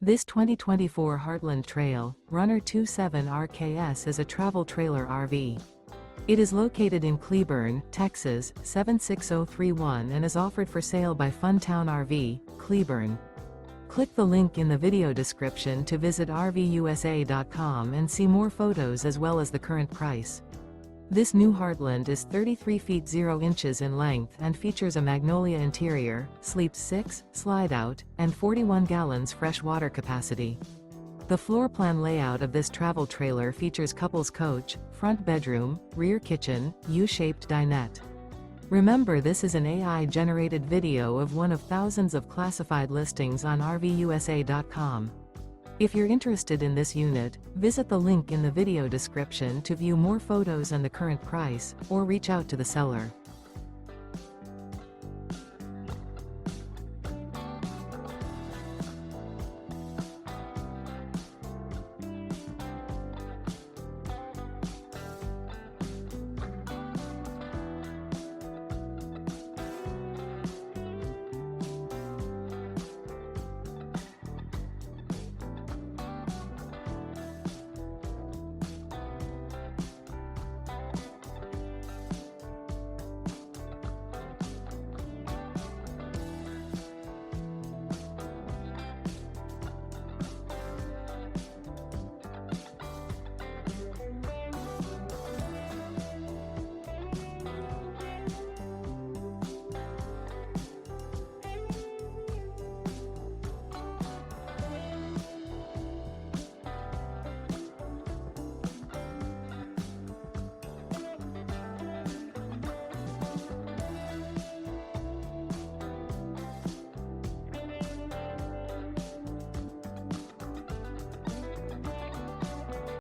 This 2024 Heartland Trail Runner 27 RKS is a travel trailer RV. It is located in Cleburne, Texas, 76031 and is offered for sale by Funtown RV, Cleburne. Click the link in the video description to visit RVUSA.com and see more photos as well as the current price. This new Heartland is 33 feet 0 inches in length and features a MAGNOLIA interior, sleeps 6, slide-out, and 41 gallons fresh water capacity. The floor plan layout of this travel trailer features couples coach, front bedroom, rear kitchen, U-shaped dinette. Remember, this is an AI-generated video of one of thousands of classified listings on RVUSA.com. If you're interested in this unit, visit the link in the video description to view more photos and the current price, or reach out to the seller.